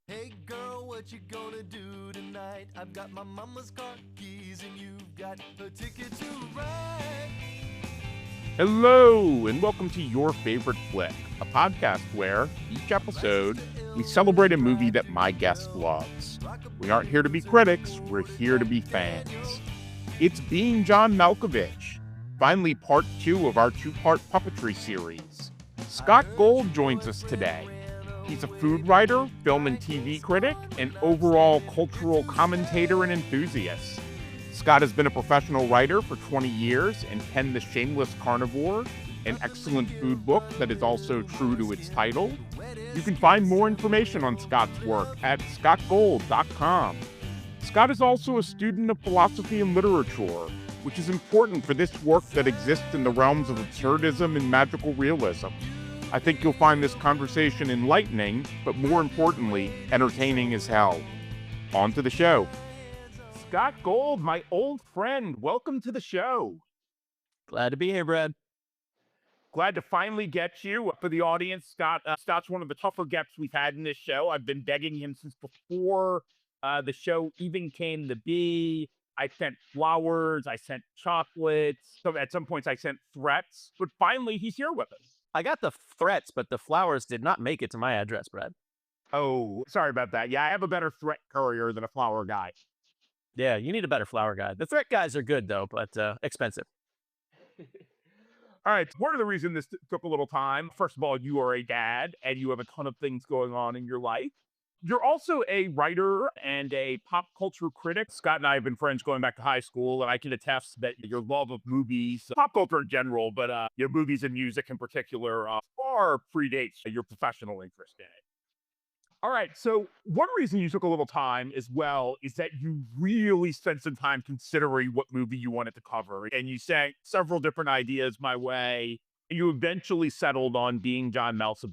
Hey girl, what you gonna do tonight? I've got my mama's car keys and you've got a ticket to ride. Hello, and welcome to Your Favorite Flick, a podcast where, each episode, we celebrate a movie that my guest loves. We aren't here to be critics, we're here to be fans. It's Being John Malkovich, finally part 2 of our 2-part puppetry series. Scott Gold joins us today. He's a food writer, film and TV critic, and overall cultural commentator and enthusiast. Scott has been a professional writer for 20 years and penned The Shameless Carnivore, an excellent food book that is also true to its title. You can find more information on Scott's work at scottgold.com. Scott is also a student of philosophy and literature, which is important for this work that exists in the realms of absurdism and magical realism. I think you'll find this conversation enlightening, but more importantly, entertaining as hell. On to the show. Scott Gold, my old friend, welcome to the show. Glad to be here, Brad. Glad to finally get you. For the audience, Scott's one of the tougher guests we've had in this show. I've been begging him since before the show even came to be. I sent flowers, I sent chocolates. So at some points I sent threats, but finally he's here with us. I got the threats, but the flowers did not make it to my address, Brad. Oh, sorry about that. Yeah, I have a better threat courier than a flower guy. Yeah, you need a better flower guy. The threat guys are good, though, but expensive. All right, part of the reason this took a little time, first of all, you are a dad and you have a ton of things going on in your life. You're also a writer and a pop culture critic. Scott and I have been friends going back to high school, and I can attest that your love of movies, pop culture in general, but your movies and music in particular, far predates your professional interest in it. All right, so one reason you took a little time as well is that you really spent some time considering what movie you wanted to cover, and you sent several different ideas my way, and you eventually settled on Being John Malkovich.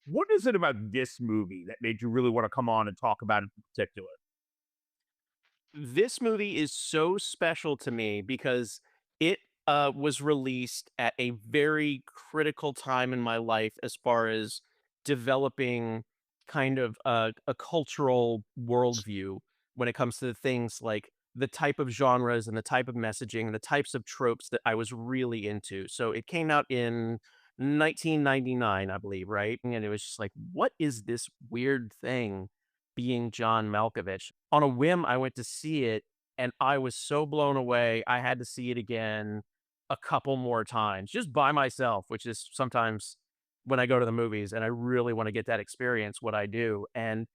What is it about this movie that made you really want to come on and talk about it in particular? This movie is so special to me because it was released at a very critical time in my life as far as developing kind of a cultural worldview when it comes to things like the type of genres and the type of messaging, the types of tropes that I was really into. So it came out in 1999, I believe, right? And it was just like, what is this weird thing? Being John Malkovich. On a whim, I went to see it and I was so blown away. I had to see it again a couple more times just by myself, which is sometimes when I go to the movies and I really want to get that experience, what I do. And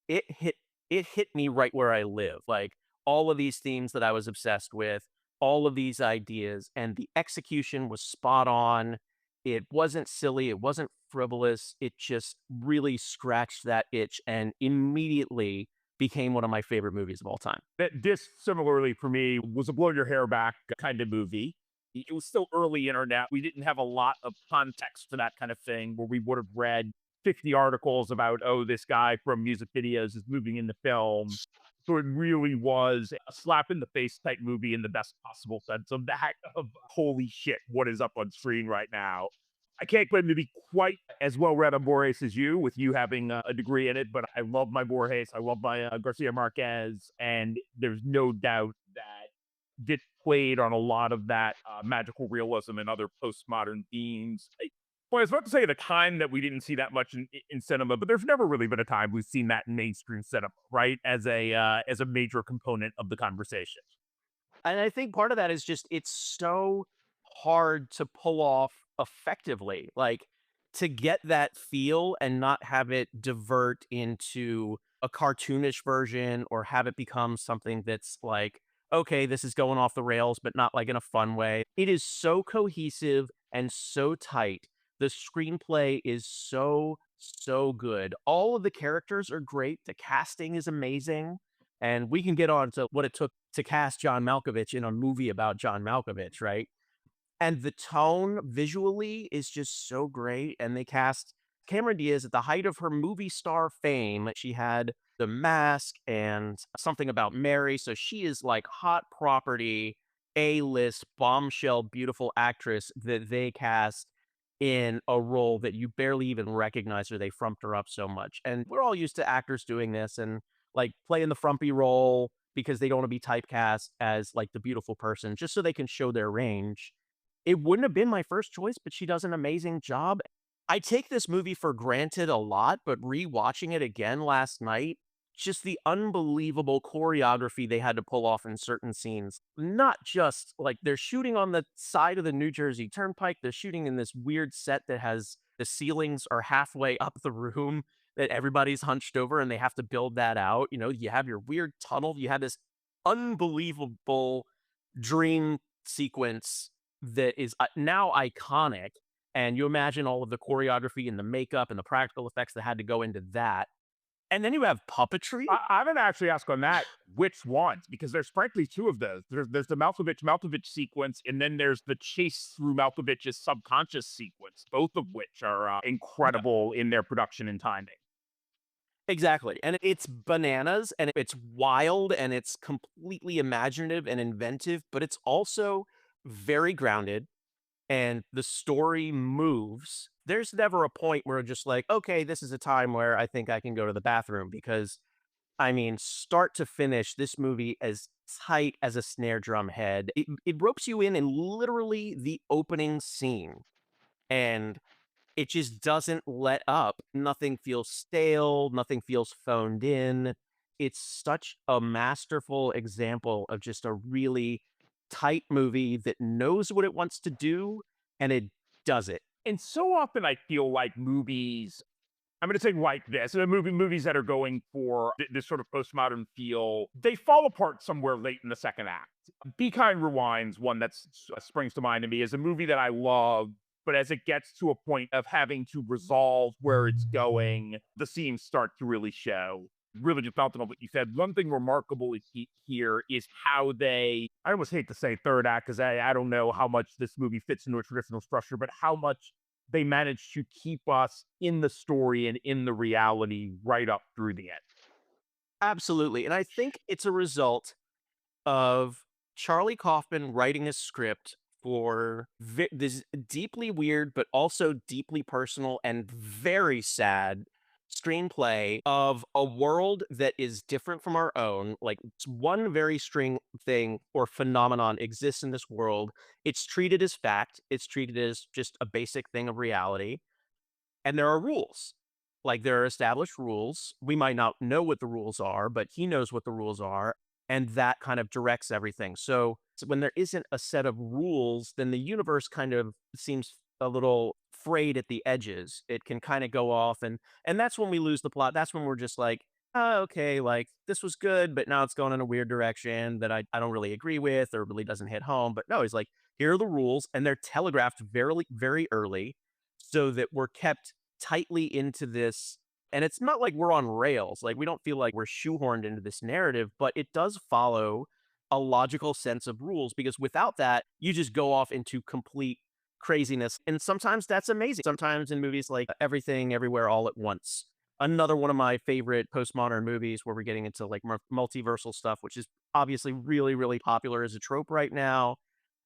it hit it hit me right where I live. Like all of these themes that I was obsessed with, all of these ideas, and the execution was spot on. It wasn't silly, it wasn't frivolous, it just really scratched that itch and immediately became one of my favorite movies of all time. That this, similarly for me, was a blow your hair back kind of movie. It was still early internet. We didn't have a lot of context for that kind of thing where we would have read 50 articles about, oh, this guy from music videos is moving into film. So it really was a slap in the face type movie in the best possible sense of that, of holy shit, what is up on screen right now. I can't claim to be quite as well read on Borges as you, with you having a degree in it, but I love my Borges. I love my Garcia Marquez, and there's no doubt that this played on a lot of that magical realism and other postmodern themes. Well, I was about to say at a time that we didn't see that much in cinema, but there's never really been a time we've seen that in mainstream cinema, right? As a major component of the conversation. And I think part of that is just it's so hard to pull off effectively. Like to get that feel and not have it divert into a cartoonish version or have it become something that's like, okay, this is going off the rails, but not like in a fun way. It is so cohesive and so tight. The screenplay is so good. All of the characters are great. The casting is amazing. And we can get on to what it took to cast John Malkovich in a movie about John Malkovich, right? And the tone visually is just so great. And they cast Cameron Diaz at the height of her movie star fame. She had The Mask and Something About Mary. So she is like hot property, A-list, bombshell, beautiful actress that they cast in a role that you barely even recognize or they frumped her up so much. And we're all used to actors doing this and like playing the frumpy role because they don't want to be typecast as like the beautiful person just so they can show their range. It wouldn't have been my first choice, but she does an amazing job. I take this movie for granted a lot, but rewatching it again last night, just the unbelievable choreography they had to pull off in certain scenes. Not just like they're shooting on the side of the New Jersey Turnpike, they're shooting in this weird set that has the ceilings are halfway up the room that everybody's hunched over and they have to build that out. You know, you have your weird tunnel, you have this unbelievable dream sequence that is now iconic. And you imagine all of the choreography and the makeup and the practical effects that had to go into that. And then you have puppetry. I'm gonna actually ask on that which ones, because there's frankly two of those. There's the Malkovich sequence, and then there's the chase through Malkovich's subconscious sequence, both of which are incredible in their production and timing. Exactly. And it's bananas and it's wild and it's completely imaginative and inventive, but it's also very grounded and the story moves. There's never a point where just like, okay, this is a time where I think I can go to the bathroom because I mean, start to finish, this movie as tight as a snare drum head. It ropes you in literally the opening scene. And it just doesn't let up. Nothing feels stale, nothing feels phoned in. It's such a masterful example of just a really tight movie that knows what it wants to do and it does it. And so often I feel like movies, I'm going to say like this, movies that are going for this sort of postmodern feel, they fall apart somewhere late in the second act. Be Kind Rewinds, one that springs to mind to me, is a movie that I love, but as it gets to a point of having to resolve where it's going, the seams start to really show. Really just bouncing on what you said. One thing remarkable here is how I almost hate to say third act because I don't know how much this movie fits into a traditional structure, but how much they managed to keep us in the story and in the reality right up through the end. Absolutely. And I think it's a result of Charlie Kaufman writing a script for this deeply weird, but also deeply personal and very sad screenplay of a world that is different from our own. Like one very string thing or phenomenon exists in this world. It's treated as fact. It's treated as just a basic thing of reality. And there are rules. Like there are established rules. We might not know what the rules are, but he knows what the rules are. And that kind of directs everything. So when there isn't a set of rules, then the universe kind of seems a little frayed at the edges. It can kind of go off and that's when we lose the plot. That's when we're just like, oh, okay, like this was good, but now it's going in a weird direction that I don't really agree with or really doesn't hit home. But no, he's like, here are the rules, and they're telegraphed very, very early so that we're kept tightly into this. And it's not like we're on rails. Like we don't feel like we're shoehorned into this narrative, but it does follow a logical sense of rules because without that, you just go off into complete craziness. And sometimes that's amazing. Sometimes in movies like Everything Everywhere All at Once, another one of my favorite postmodern movies where we're getting into like multiversal stuff, which is obviously really, really popular as a trope right now.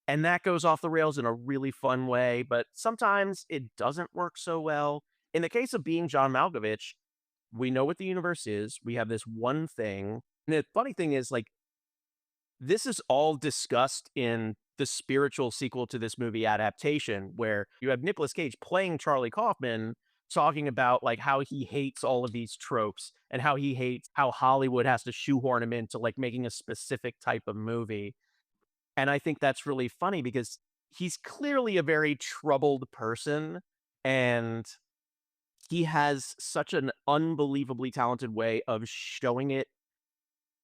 And that goes off the rails in a really fun way, but sometimes it doesn't work so well. In the case of Being John Malkovich, we know what the universe is. We have this one thing. And the funny thing is, like, this is all discussed in the spiritual sequel to this movie adaptation, where you have Nicolas Cage playing Charlie Kaufman talking about like how he hates all of these tropes and how he hates how Hollywood has to shoehorn him into like making a specific type of movie. And I think that's really funny because he's clearly a very troubled person and he has such an unbelievably talented way of showing it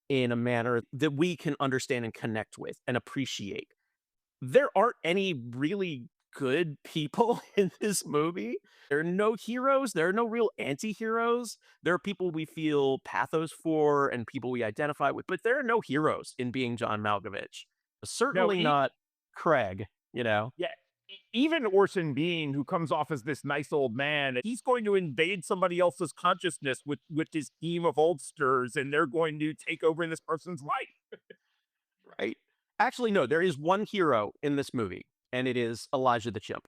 in a manner that we can understand and connect with and appreciate. There aren't any really good people in this movie. There are no heroes. There are no real anti-heroes. There are people we feel pathos for and people we identify with, but there are no heroes in Being John Malkovich. No, Certainly not Craig, you know? yeah, even Orson Bean, who comes off as this nice old man, he's going to invade somebody else's consciousness with his team of oldsters, and they're going to take over in this person's life. Right? Actually, no, there is one hero in this movie, and it is Elijah the Chimp.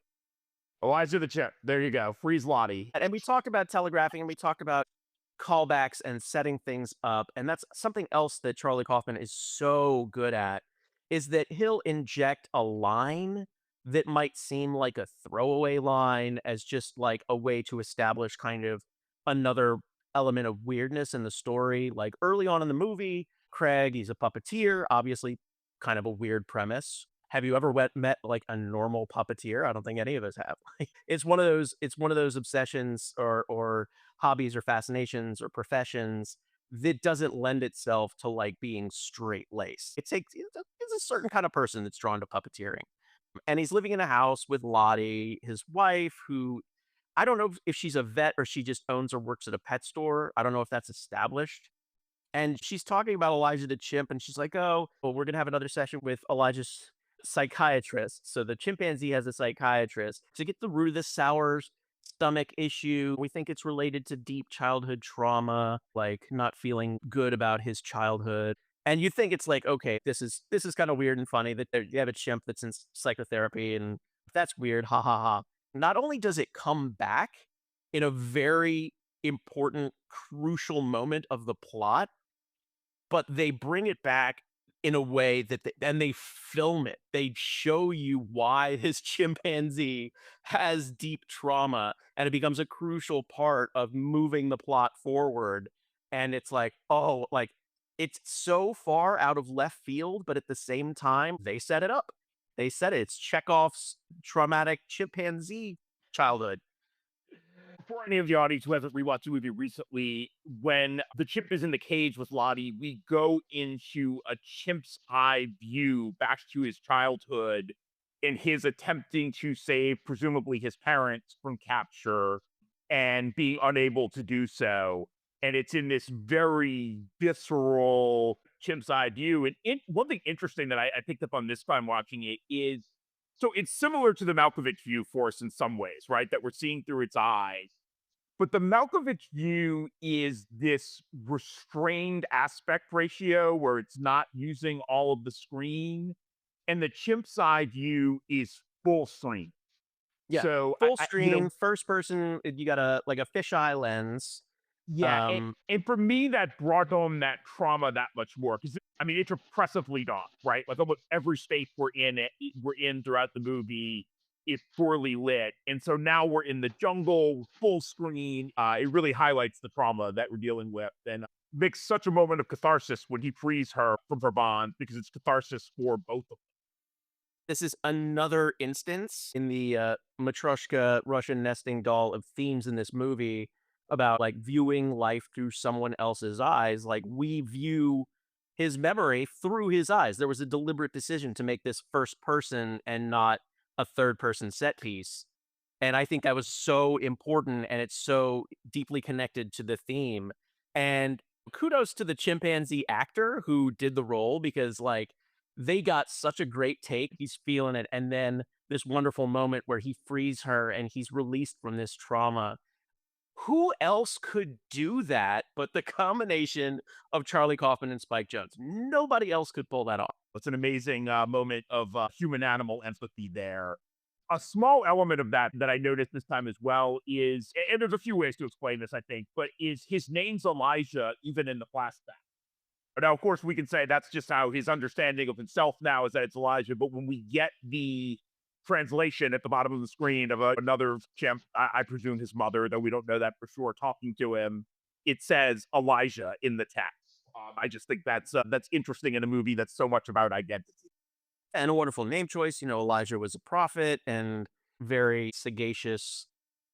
Elijah the Chip. There you go. Freeze Lottie. And we talk about telegraphing and we talk about callbacks and setting things up. And that's something else that Charlie Kaufman is so good at is that he'll inject a line that might seem like a throwaway line as just like a way to establish kind of another element of weirdness in the story. Like early on in the movie, Craig, he's a puppeteer, obviously kind of a weird premise. Have you ever met like a normal puppeteer? I don't think any of us have. It's one of those obsessions or hobbies or fascinations or professions that doesn't lend itself to like being straight laced. It's a certain kind of person that's drawn to puppeteering. And he's living in a house with Lottie, his wife, who I don't know if she's a vet or she just owns or works at a pet store. I don't know if that's established. And she's talking about Elijah the chimp, and she's like, "Oh, well, we're gonna have another session with Elijah's psychiatrist." So the chimpanzee has a psychiatrist to get the root of this sour stomach issue. We think it's related to deep childhood trauma, like not feeling good about his childhood. And you think it's like, okay, this is kind of weird and funny that you have a chimp that's in psychotherapy, and that's weird. Ha ha ha. Not only does it come back in a very important, crucial moment of the plot, but they bring it back in a way that and they film it. They show you why this chimpanzee has deep trauma, and it becomes a crucial part of moving the plot forward. And it's like, oh, like it's so far out of left field, but at the same time, they set it up. They said it. It's Chekhov's traumatic chimpanzee childhood. For any of the audience who hasn't rewatched the movie recently, when the chimp is in the cage with Lottie, we go into a chimp's eye view back to his childhood in his attempting to save, presumably, his parents from capture and being unable to do so. And it's in this very visceral chimp's eye view. And one thing interesting that I picked up on this time watching it is so it's similar to the Malkovich view for us in some ways, right? That we're seeing through its eyes. But the Malkovich view is this restrained aspect ratio where it's not using all of the screen. And the chimp's eye view is full screen. Yeah, So, full screen, first person. You got a like a fisheye lens. yeah, and for me, that brought home that trauma that much more because I mean, it's oppressively dark, right? Like almost every space we're in throughout the movie is poorly lit, and so now we're in the jungle, full screen. It really highlights the trauma that we're dealing with, and makes such a moment of catharsis when he frees her from her bond because it's catharsis for both of them. This is another instance in the Matryoshka Russian nesting doll of themes in this movie about like viewing life through someone else's eyes. Like we view his memory through his eyes. There was a deliberate decision to make this first person and not a third person set piece. And I think that was so important and it's so deeply connected to the theme. And kudos to the chimpanzee actor who did the role because, like, they got such a great take. He's feeling it. And then this wonderful moment where he frees her and he's released from this trauma. Who else could do that but the combination of Charlie Kaufman and Spike Jonze? Nobody else could pull that off. It's an amazing moment of human animal empathy there. A small element of that I noticed this time as well is, and there's a few ways to explain this, I think, but is his name's Elijah even in the flashback? Now, of course, we can say that's just how his understanding of himself now is that it's Elijah. But when we get the translation at the bottom of the screen of another chimp, I presume his mother, though we don't know that for sure, talking to him, it says Elijah in the text. I just think that's interesting in a movie that's so much about identity. And a wonderful name choice. You know, Elijah was a prophet and very sagacious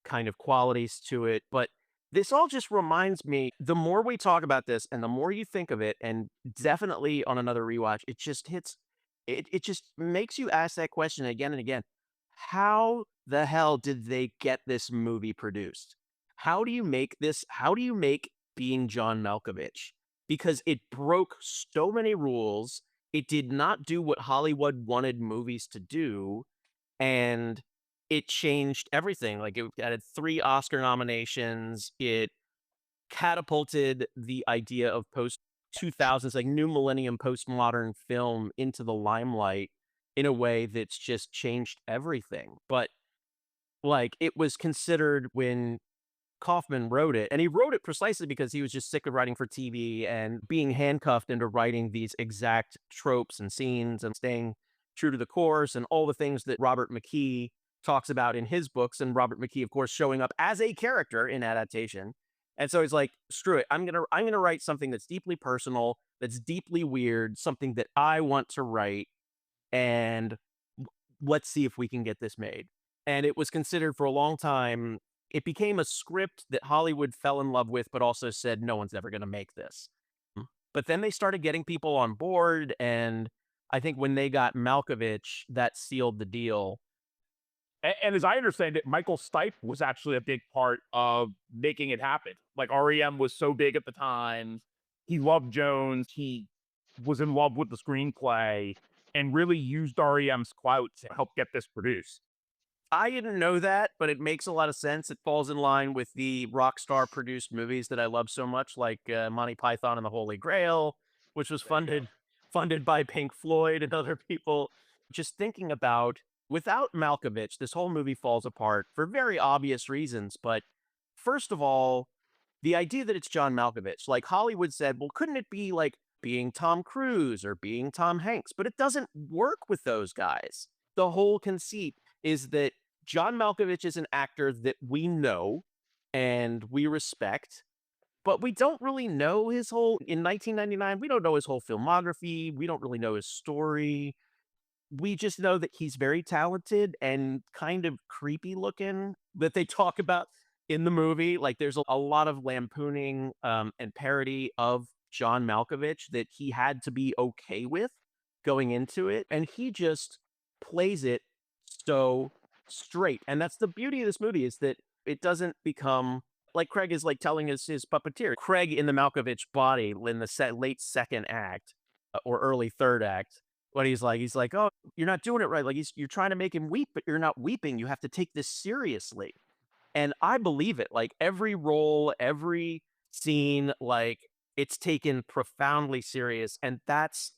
kind of qualities to it. But this all just reminds me the more we talk about this and the more you think of it, and definitely on another rewatch, it just hits, it just makes you ask that question again and again. How the hell did they get this movie produced? How do you make this? How do you make Being John Malkovich? Because it broke so many rules. It did not do what Hollywood wanted movies to do, and it changed everything. Like it added 3 Oscar nominations. It catapulted the idea of post 2000s, like new millennium postmodern film into the limelight in a way that's just changed everything. But Like, it was considered when Kaufman wrote it, and he wrote it precisely because he was just sick of writing for TV and being handcuffed into writing these exact tropes and scenes and staying true to the course and all the things that Robert McKee talks about in his books. And Robert McKee, of course, showing up as a character in adaptation. And so he's like, screw it. I'm gonna write something that's deeply personal, that's deeply weird, something that I want to write, and let's see if we can get this made. And it was considered for a long time, it became a script that Hollywood fell in love with, but also said, no one's ever going to make this. But then they started getting people on board. And I think when they got Malkovich, that sealed the deal. And as I understand it, Michael Stipe was actually a big part of making it happen. Like REM was so big at the time. He loved Jones. He was in love with the screenplay and really used REM's clout to help get this produced. I didn't know that, but it makes a lot of sense. It falls in line with the rock star produced movies that I love so much, like Monty Python and the Holy Grail, which was There you go. funded by Pink Floyd and other people. Just thinking about without Malkovich, this whole movie falls apart for very obvious reasons. But first of all, the idea that it's John Malkovich, like Hollywood said, well, couldn't it be like being Tom Cruise or being Tom Hanks? But it doesn't work with those guys. The whole conceit is that John Malkovich is an actor that we know and we respect, but we don't really know his whole in 1999, we don't know his whole filmography, we don't really know his story. We just know that he's very talented and kind of creepy looking that they talk about in the movie. Like there's a lot of lampooning and parody of John Malkovich that he had to be okay with going into it. And he just plays it so straight. And that's the beauty of this movie is that it doesn't become like Craig is like telling his puppeteer. Craig in the Malkovich body in the late second act or early third act what he's like, "Oh, you're not doing it right." Like you're trying to make him weep, but you're not weeping. You have to take this seriously. And I believe it. Like every role, every scene, like it's taken profoundly serious. And that's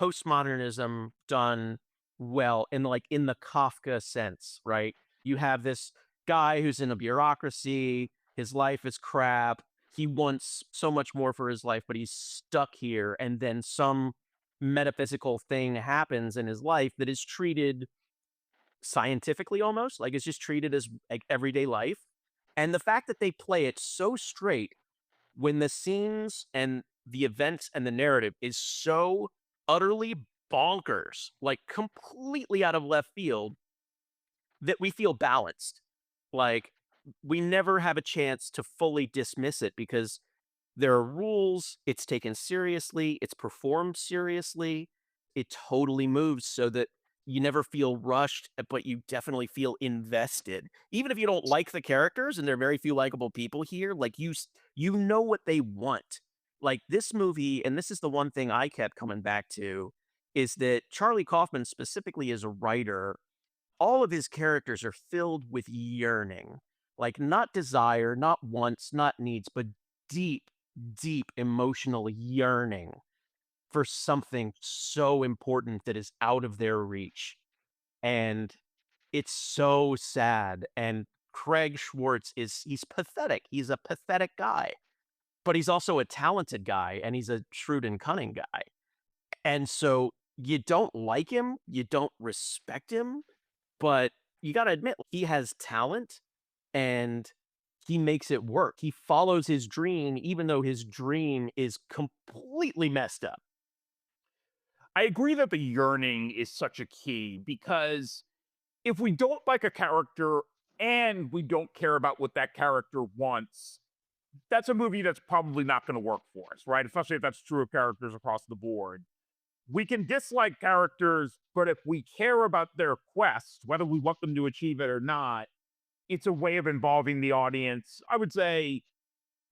postmodernism done well in like in the Kafka sense, right? You have this guy who's in a bureaucracy, his life is crap. He wants so much more for his life, but he's stuck here. And then some metaphysical thing happens in his life that is treated scientifically almost, like it's just treated as like everyday life. And the fact that they play it so straight when the scenes and the events and the narrative is so utterly bonkers, like completely out of left field, that we feel balanced. Like we never have a chance to fully dismiss it because there are rules, it's taken seriously, it's performed seriously. It totally moves so that you never feel rushed, but you definitely feel invested. Even if you don't like the characters, and there are very few likable people here, like you know what they want. Like this movie, and this is the one thing I kept coming back to, is that Charlie Kaufman specifically as a writer, all of his characters are filled with yearning. Like not desire, not wants, not needs, but deep, deep emotional yearning for something so important that is out of their reach. And it's so sad. And Craig Schwartz he's pathetic. He's a pathetic guy, but he's also a talented guy and he's a shrewd and cunning guy. And so you don't like him, you don't respect him, but you got to admit he has talent and he makes it work. He follows his dream, even though his dream is completely messed up. I agree that the yearning is such a key because if we don't like a character and we don't care about what that character wants, that's a movie that's probably not going to work for us, right? Especially if that's true of characters across the board. We can dislike characters, but if we care about their quest, whether we want them to achieve it or not, it's a way of involving the audience. I would say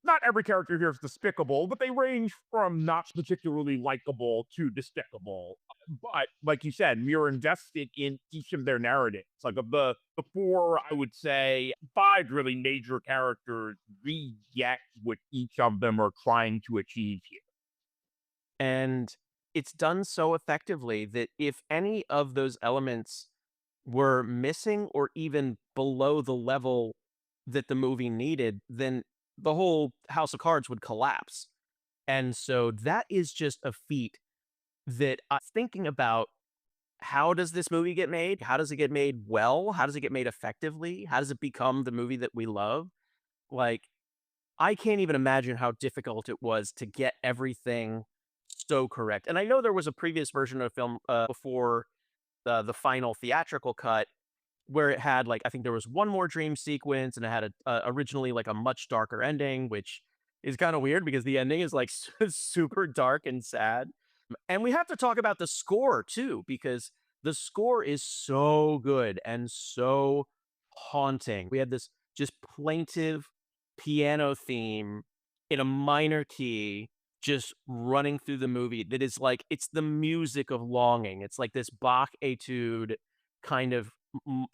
not every character here is despicable, but they range from not particularly likable to despicable. But like you said, you're invested in each of their narratives. Like of the four, I would say five really major characters, we get what each of them are trying to achieve here. And it's done so effectively that if any of those elements were missing or even below the level that the movie needed, then the whole house of cards would collapse. And so that is just a feat that I'm thinking about. How does this movie get made? How does it get made well? How does it get made effectively? How does it become the movie that we love? Like, I can't even imagine how difficult it was to get everything so correct. And I know there was a previous version of the film before the final theatrical cut where it had like I think there was one more dream sequence and it had originally like a much darker ending, which is kind of weird because the ending is like super dark and sad. And we have to talk about the score too, because the score is so good and so haunting. We had this just plaintive piano theme in a minor key just running through the movie that is like it's the music of longing. It's like this Bach etude kind of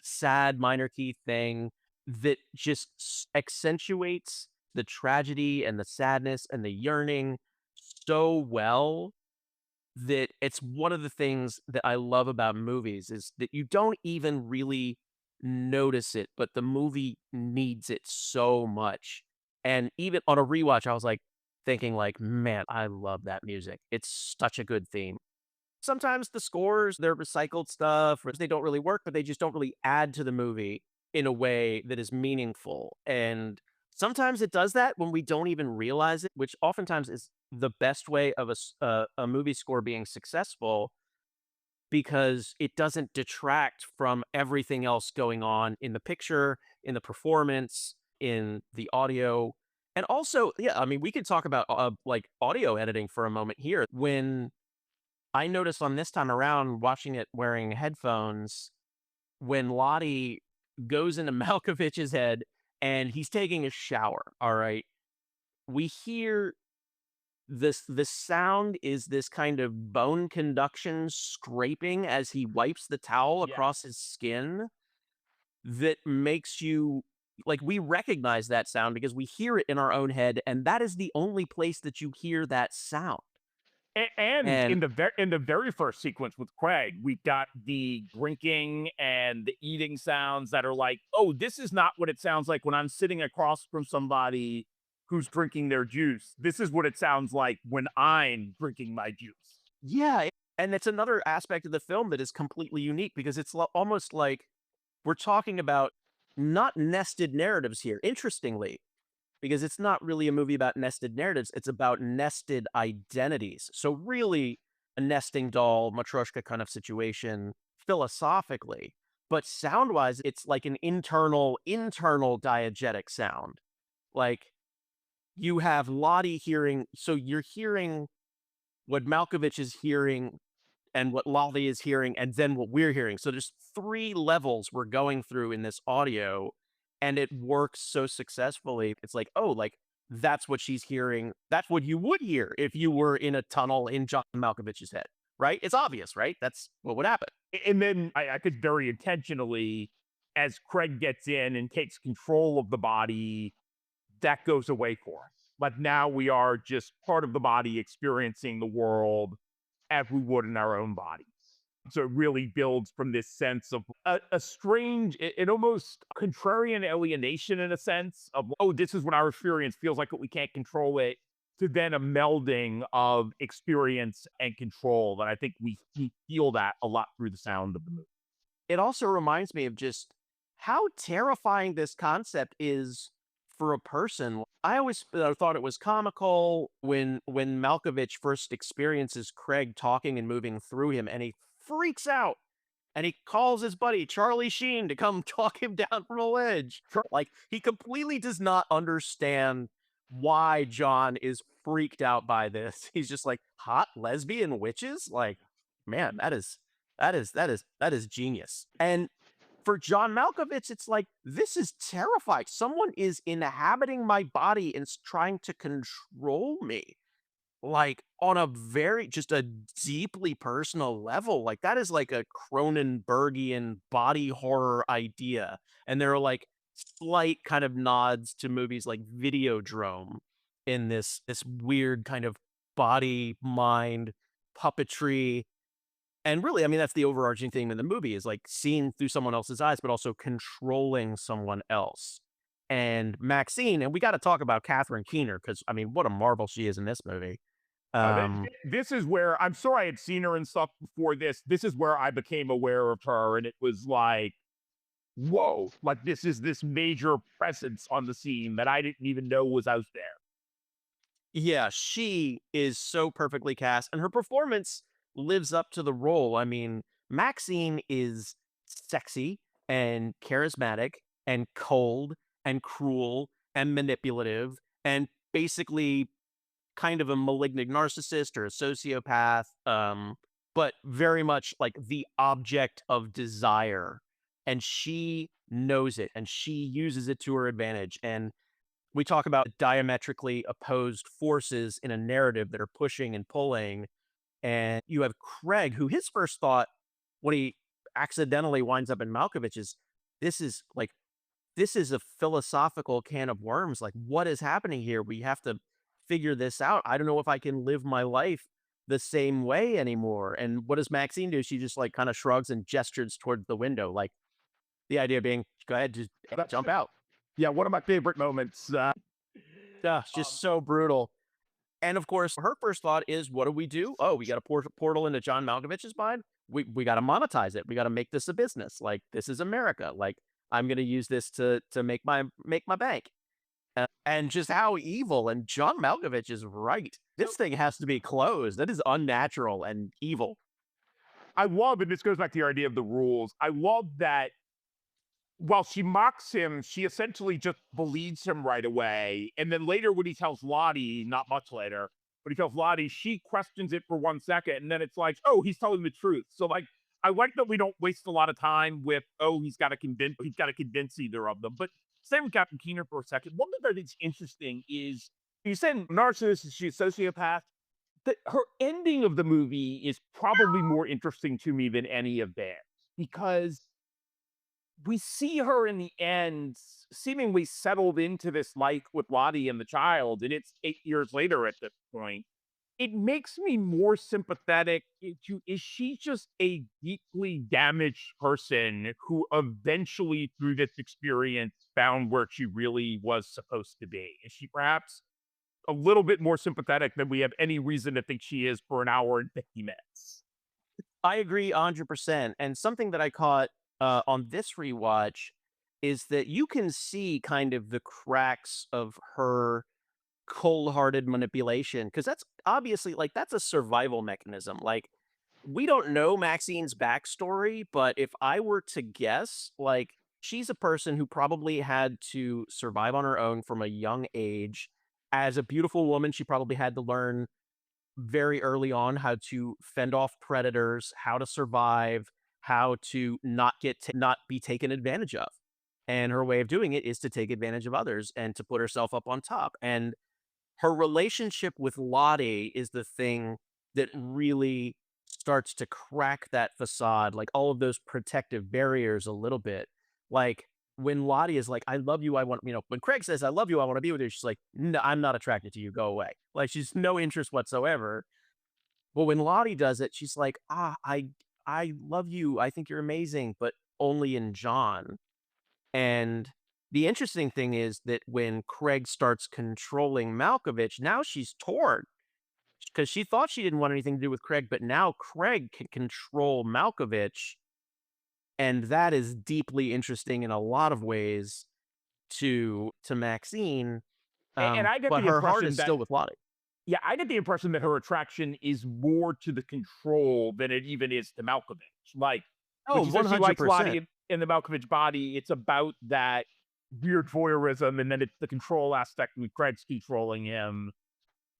sad minor key thing that just accentuates the tragedy and the sadness and the yearning so well that it's one of the things that I love about movies is that you don't even really notice it, but the movie needs it so much. And even on a rewatch, I was like thinking like, man, I love that music. It's such a good theme. Sometimes the scores, they're recycled stuff, or they don't really work, but they just don't really add to the movie in a way that is meaningful. And sometimes it does that when we don't even realize it, which oftentimes is the best way of a movie score being successful because it doesn't detract from everything else going on in the picture, in the performance, in the audio. And also, yeah, I mean, we could talk about like audio editing for a moment here. When I noticed on this time around watching it wearing headphones, when Lottie goes into Malkovich's head and he's taking a shower, all right? We hear this the sound is this kind of bone conduction scraping as he wipes the towel across his skin that makes you like we recognize that sound because we hear it in our own head and that is the only place that you hear that sound. And And in the very first sequence with Craig, we've got the drinking and the eating sounds that are like, oh, this is not what it sounds like when I'm sitting across from somebody who's drinking their juice. This is what it sounds like when I'm drinking my juice. yeah, and it's another aspect of the film that is completely unique because it's almost like we're talking about not nested narratives here, interestingly, because it's not really a movie about nested narratives, it's about nested identities. So really a nesting doll, Matryoshka kind of situation philosophically, but sound-wise, it's like an internal diegetic sound. Like, you have Lottie hearing so you're hearing what Malkovich is hearing and what Lolly is hearing, and then what we're hearing. So there's 3 levels we're going through in this audio, and it works so successfully. It's like, oh, like, that's what she's hearing. That's what you would hear if you were in a tunnel in John Malkovich's head, right? It's obvious, right? That's what would happen. And then I could very intentionally, as Craig gets in and takes control of the body, that goes away for us. But now we are just part of the body experiencing the world as we would in our own bodies. So it really builds from this sense of a strange, an almost contrarian alienation in a sense of, oh, this is what our experience feels like, but we can't control it, to then a melding of experience and control. And I think we feel that a lot through the sound of the movie. It also reminds me of just how terrifying this concept is for a person. I always thought it was comical when Malkovich first experiences Craig talking and moving through him, and he freaks out and he calls his buddy Charlie Sheen to come talk him down from a ledge. Like he completely does not understand why John is freaked out by this. He's just like hot lesbian witches. Like, man, that is genius. And for John Malkovich, it's like, this is terrifying. Someone is inhabiting my body and trying to control me, like on a very, just a deeply personal level. Like, that is like a Cronenbergian body horror idea. And there are like slight kind of nods to movies like Videodrome in this weird kind of body mind puppetry And really, I mean, that's the overarching theme in the movie is like seeing through someone else's eyes, but also controlling someone else. And Maxine, and we got to talk about Catherine Keener because I mean, what a marvel she is in this movie. Um, This is where I'm sure I had seen her and stuff before this. This is where I became aware of her, and it was like, whoa, like this is this major presence on the scene that I didn't even know was out there. yeah, she is so perfectly cast, and her performance lives up to the role. I mean, Maxine is sexy and charismatic and cold and cruel and manipulative and basically kind of a malignant narcissist or a sociopath, but very much like the object of desire. And she knows it and she uses it to her advantage. And we talk about diametrically opposed forces in a narrative that are pushing and pulling. And you have Craig, who his first thought when he accidentally winds up in Malkovich is this is like this is a philosophical can of worms. Like, what is happening here? We have to figure this out. I don't know if I can live my life the same way anymore. And what does Maxine do? She just like kind of shrugs and gestures towards the window. Like the idea being, go ahead, just jump out. Yeah, one of my favorite moments. It's just so brutal. And of course, her first thought is, what do we do? Oh, we got a portal into John Malkovich's mind. We got to monetize it. We got to make this a business. Like this is America. Like I'm going to use this to make my bank. And just how evil. And John Malkovich is right. This thing has to be closed. That is unnatural and evil. I love, and this goes back to your idea of the rules. I love that while she mocks him, she essentially just believes him right away. And then later, when he tells Lottie, not much later, but he tells Lottie, she questions it for 1 second. And then it's like, oh, he's telling the truth. So, like, I like that we don't waste a lot of time with, oh, he's got to convince either of them. But same with Captain Keener for a second. One thing that is interesting is you said narcissist, she's a sociopath. Her ending of the movie is probably more interesting to me than any of theirs because we see her in the end seemingly settled into this life with Lottie and the child, and it's 8 years later at this point. It makes me more sympathetic to is she just a deeply damaged person who eventually, through this experience, found where she really was supposed to be? Is she perhaps a little bit more sympathetic than we have any reason to think she is for an hour and 50 minutes? I agree 100%. And something that I caught on this rewatch is that you can see kind of the cracks of her cold-hearted manipulation because that's obviously like that's a survival mechanism. Like we don't know Maxine's backstory, but if I were to guess, like she's a person who probably had to survive on her own from a young age. As a beautiful woman, she probably had to learn very early on how to fend off predators, how to survive, how to not be taken advantage of. And her way of doing it is to take advantage of others and to put herself up on top. And her relationship with Lottie is the thing that really starts to crack that facade, like all of those protective barriers a little bit. Like when Lottie is like, I love you, I want, when Craig says, I love you, I want to be with you, she's like, no, I'm not attracted to you, go away. Like she's no interest whatsoever. But when Lottie does it, she's like, I love you, I think you're amazing, but only in John. And the interesting thing is that when Craig starts controlling Malkovich, now she's torn because she thought she didn't want anything to do with Craig, but now Craig can control Malkovich. And that is deeply interesting in a lot of ways to Maxine. And I get But the her heart impression is that still with Lottie. yeah, I get the impression that her attraction is more to the control than it even is to Malkovich. Like when Oh, she says she likes 100%. Lottie in the Malkovich body, it's about that weird voyeurism, and then it's the control aspect with Craig's controlling him.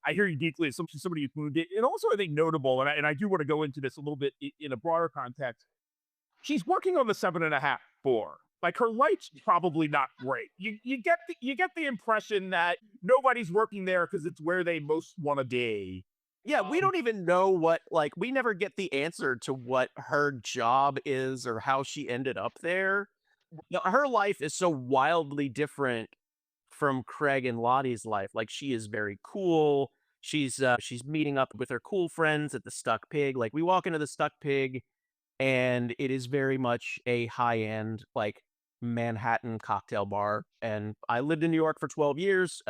I hear you deeply as somebody who's wounded, and also I think notable, and I do want to go into this a little bit in a broader context. She's working on the 7.5 floor. Like her life's probably not great. You get the impression that nobody's working there because it's where they most want to be. Yeah, we don't even know what, like, we never get the answer to what her job is or how she ended up there. Her life is so wildly different from Craig and Lottie's life. Like, she is very cool. she's meeting up with her cool friends at the Stuck Pig. Like we walk into the Stuck Pig, and it is very much a high end like Manhattan cocktail bar. And I lived in New York for 12 years.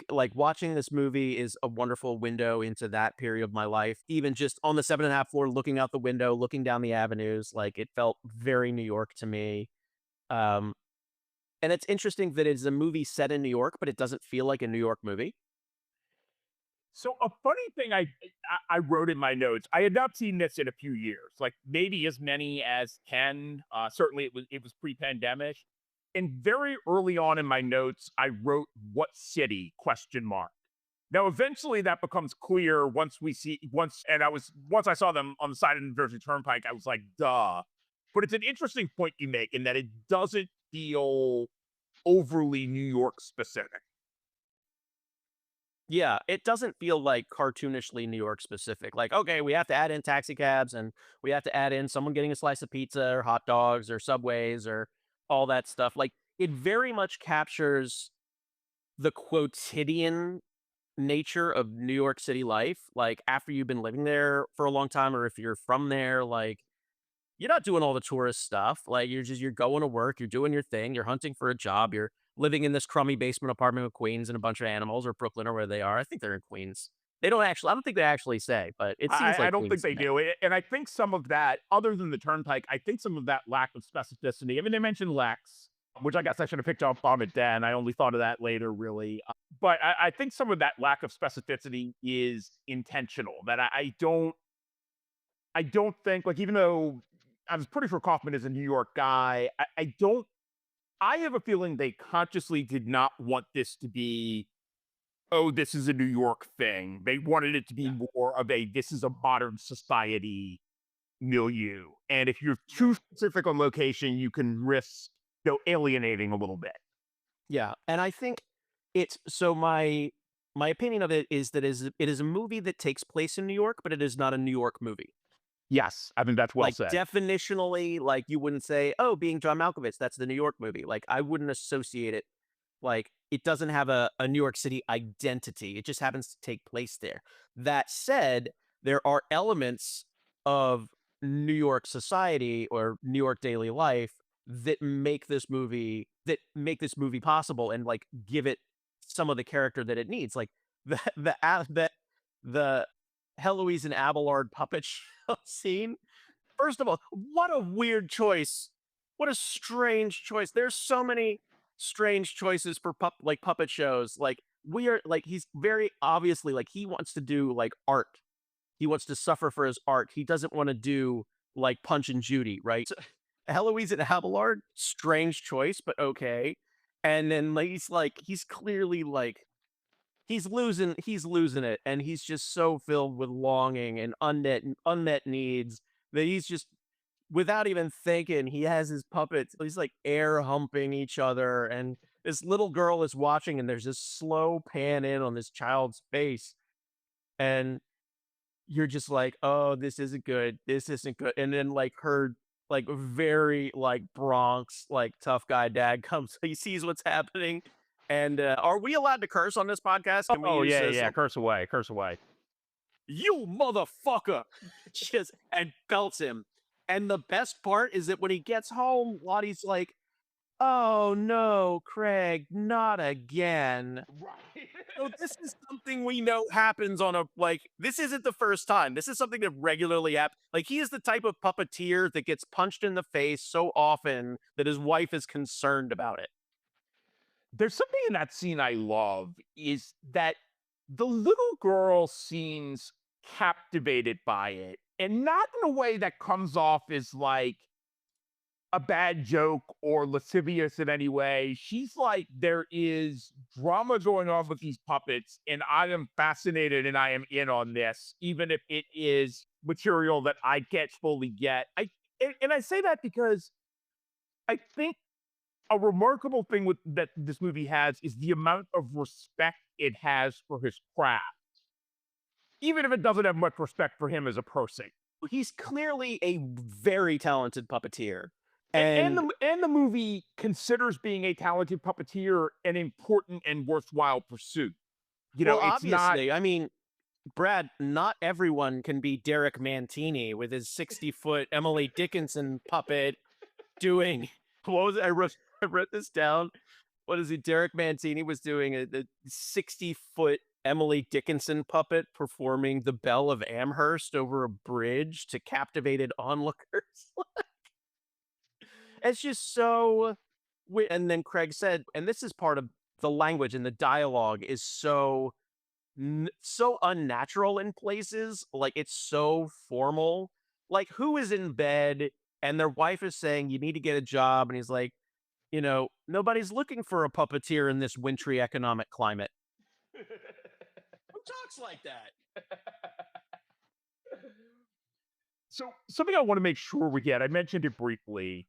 Like watching this movie is a wonderful window into that period of my life. Even just on the 7.5 floor, looking out the window, looking down the avenues, like it felt very New York to me. Um, and it's interesting that it's a movie set in New York, but it doesn't feel like a New York movie. So a funny thing I wrote in my notes, I had not seen this in a few years, like maybe as many as 10. Certainly it was pre-pandemic. And very early on in my notes, I wrote what city question mark. Now eventually that becomes clear once I saw them on the side of the New Jersey Turnpike, I was like, duh. But it's an interesting point you make in that it doesn't feel overly New York specific. Yeah, it doesn't feel like cartoonishly New York specific. Like, okay, we have to add in taxi cabs and we have to add in someone getting a slice of pizza or hot dogs or Subways or all that stuff. Like, it very much captures the quotidian nature of New York City life. Like, after you've been living there for a long time, or if you're from there, like, you're not doing all the tourist stuff. Like you're going to work, you're doing your thing, you're hunting for a job, you're living in this crummy basement apartment with Queens and a bunch of animals, or Brooklyn, or where they are. I think they're in Queens. They don't actually. I don't think they actually say, but it seems I like don't think Queens to they me. do. And I think some of that, other than the turnpike, I think some of that lack of specificity. I mean, they mentioned Lex, which I guess I should have picked up on it then. I only thought of that later, really. But I think some of that lack of specificity is intentional. That I don't think, like, even though I was pretty sure Kaufman is a New York guy, I don't. I have a feeling they consciously did not want this to be, oh, this is a New York thing. They wanted it to be more of a, this is a modern society milieu. And if you're too specific on location, you can risk, alienating a little bit. Yeah, and I think it's so my opinion of it is that it is a movie that takes place in New York, but it is not a New York movie. Yes, I think that's well Like, said. definitionally, like, you wouldn't say, "Oh, Being John Malkovich, that's the New York movie." Like, I wouldn't associate it like, it doesn't have a New York City identity, it just happens to take place there. That said, there are elements of New York society or New York daily life that make this movie possible and, like, give it some of the character that it needs. Like, the Heloise and Abelard puppet show scene. First of all, what a weird choice. What a strange choice. There's so many strange choices for puppet shows. Like we are like he's very obviously like he wants to do like art. He wants to suffer for his art. He doesn't want to do like Punch and Judy, right? So, Heloise and Abelard, strange choice, but okay. And then like, he's clearly like he's losing it, and he's just so filled with longing and unmet needs that he's just without even thinking, he has his puppets. He's like air humping each other, and this little girl is watching, and there's this slow pan in on this child's face, and you're just like, "Oh, this isn't good. This isn't good." And then like her like very like Bronx like tough guy dad comes. He sees what's happening. And are we allowed to curse on this podcast? Can we Oh, use yeah, this? yeah. Curse away, curse away. You motherfucker! Just and belts him. And the best part is that when he gets home, Lottie's like, "Oh no, Craig, not again." Right. So this is something we know happens on a like. This isn't the first time. This is something that regularly happens. Like he is the type of puppeteer that gets punched in the face so often that his wife is concerned about it. There's something in that scene I love is that the little girl seems captivated by it, and not in a way that comes off as like a bad joke or lascivious in any way. She's like, there is drama going on with these puppets, and I am fascinated and I am in on this, even if it is material that I can't fully get. And I say that because I think a remarkable thing with that this movie has is the amount of respect it has for his craft, even if it doesn't have much respect for him as a person. He's clearly a very talented puppeteer. And And the movie considers being a talented puppeteer an important and worthwhile pursuit. Well, It's not. obviously, I mean, Brad, not everyone can be Derek Mantini with his 60-foot Emily Dickinson puppet doing what was it? I wrote this down. What is it? Derek Mantini was doing a 60-foot Emily Dickinson puppet performing the Belle of Amherst over a bridge to captivated onlookers. It's just so and then Craig said, and this is part of the language and the dialogue is so unnatural in places. Like it's so formal. Like who is in bed and their wife is saying you need to get a job, and he's like, nobody's looking for a puppeteer in this wintry economic climate. Who talks like that? So something I want to make sure we get. I mentioned it briefly.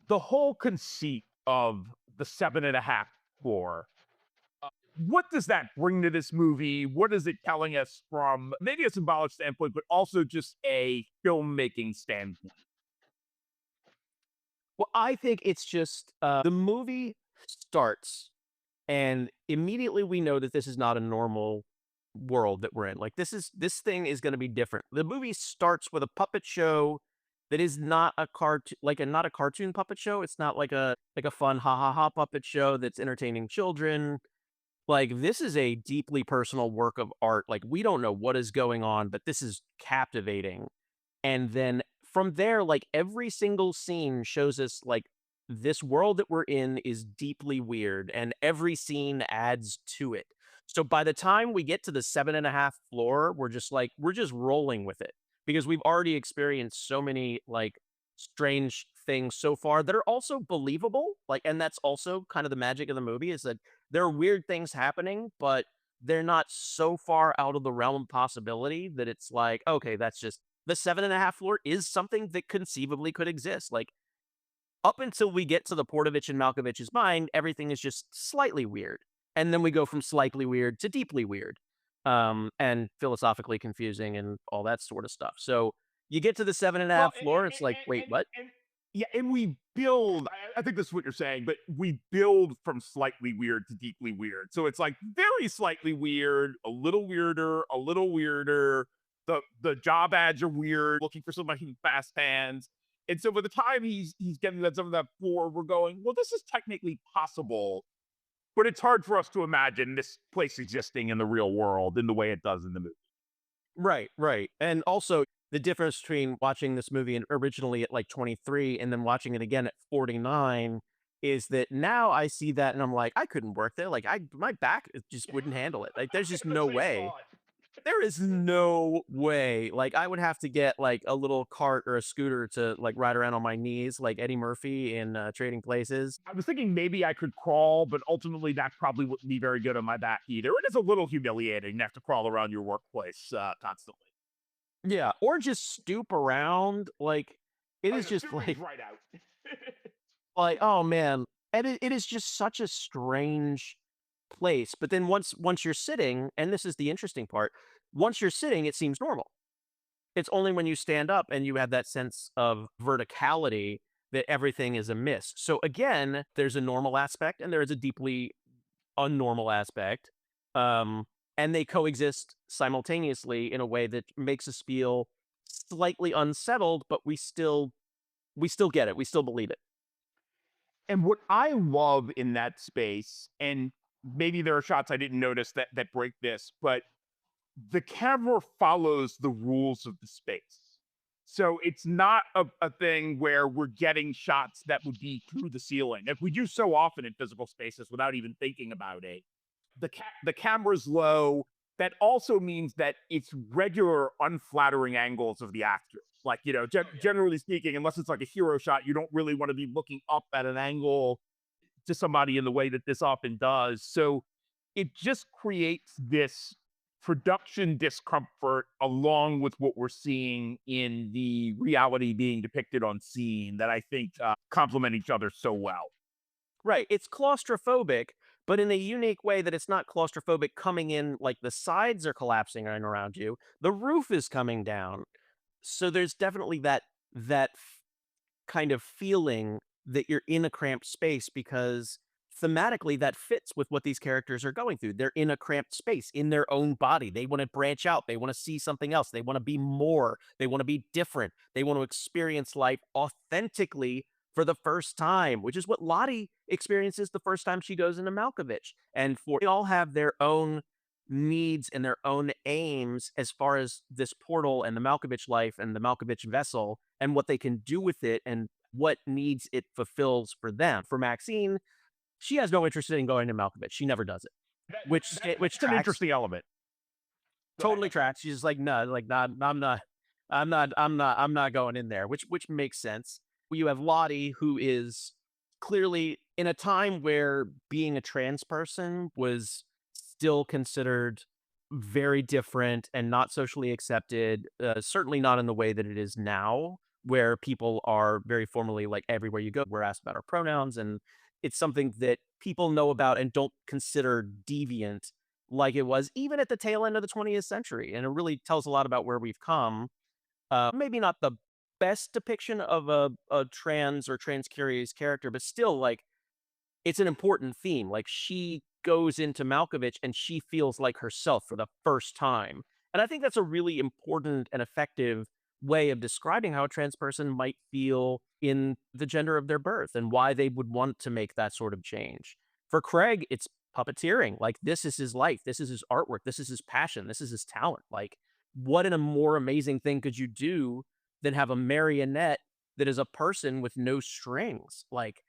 The whole conceit of the 7.5 floor. What does that bring to this movie? What is it telling us from maybe a symbolic standpoint, but also just a filmmaking standpoint? Well, I think it's just the movie starts, and immediately we know that this is not a normal world that we're in. Like this thing is going to be different. The movie starts with a puppet show that is not a not a cartoon puppet show. It's not like a fun ha ha ha puppet show that's entertaining children. Like this is a deeply personal work of art. Like we don't know what is going on, but this is captivating. And then from there, like every single scene shows us like this world that we're in is deeply weird, and every scene adds to it. So by the time we get to the 7.5 floor, we're just rolling with it because we've already experienced so many like strange things so far that are also believable. Like, and that's also kind of the magic of the movie is that there are weird things happening, but they're not so far out of the realm of possibility that it's like, okay, that's just the 7.5 floor is something that conceivably could exist. Like up until we get to the Portovich and Malkovich's mind, everything is just slightly weird. And then we go from slightly weird to deeply weird, and philosophically confusing and all that sort of stuff. So you get to the seven and a Well, half floor, it's like, wait, what? yeah, and we build. I think this is what you're saying, but we build from slightly weird to deeply weird. So it's like very slightly weird, a little weirder, a little weirder. The job ads are weird, looking for somebody with fast hands. And so by the time he's getting that some of that floor, we're going, well, this is technically possible, but it's hard for us to imagine this place existing in the real world in the way it does in the movie. Right, right. And also the difference between watching this movie and originally at like 23 and then watching it again at 49 is that now I see that and I'm like, I couldn't work there. Like my back just wouldn't handle it. Like there's just no way. There is no way. Like I would have to get like a little cart or a scooter to like ride around on my knees like Eddie Murphy in Trading Places. I was thinking maybe I could crawl, but ultimately that probably wouldn't be very good on my back either. It is a little humiliating to have to crawl around your workplace constantly. Yeah, or just stoop around. Like it Oh, is no, just Superman's right out. like oh man, and it is just such a strange place. But then once you're sitting, and this is the interesting part, once you're sitting, it seems normal. It's only when you stand up and you have that sense of verticality that everything is amiss. So again, there's a normal aspect and there is a deeply unnormal aspect. Um, and they coexist simultaneously in a way that makes us feel slightly unsettled, but we still get it. We still believe it. And what I love in that space, and maybe there are shots I didn't notice that break this, but the camera follows the rules of the space. So it's not a thing where we're getting shots that would be through the ceiling. If we do so often in physical spaces without even thinking about it, the camera's low. That also means that it's regular unflattering angles of the actors. Like, generally speaking, unless it's like a hero shot, you don't really want to be looking up at an angle to somebody in the way that this often does. So it just creates this production discomfort along with what we're seeing in the reality being depicted on scene that I think complement each other so well. Right. It's claustrophobic, but in a unique way that it's not claustrophobic coming in like the sides are collapsing in around you. The roof is coming down. So there's definitely that kind of feeling that you're in a cramped space because thematically that fits with what these characters are going through. They're in a cramped space in their own body. They want to branch out. They want to see something else. They want to be more. They want to be different. They want to experience life authentically for the first time, which is what Lottie experiences the first time she goes into Malkovich. And for they all have their own needs and their own aims as far as this portal and the Malkovich life and the Malkovich vessel and what they can do with it and what needs it fulfills for them. For Maxine, she has no interest in going to Malkovich. She never does it, which It's an tracks, interesting element. totally tracks. She's just like, no, like not, I'm not going in there, which makes sense. You have Lottie, who is clearly in a time where being a trans person was still considered very different and not socially accepted. Certainly not in the way that it is now, where people are very formally like everywhere you go, we're asked about our pronouns, and it's something that people know about and don't consider deviant like it was even at the tail end of the 20th century. And it really tells a lot about where we've come. Maybe not the best depiction of a trans or trans curious character, but still, like, it's an important theme. Like, she goes into Malkovich and she feels like herself for the first time. And I think that's a really important and effective way of describing how a trans person might feel in the gender of their birth and why they would want to make that sort of change. For Craig, it's puppeteering. Like, this is his life. This is his artwork. This is his passion. This is his talent. Like, what in a more amazing thing could you do than have a marionette that is a person with no strings? Like,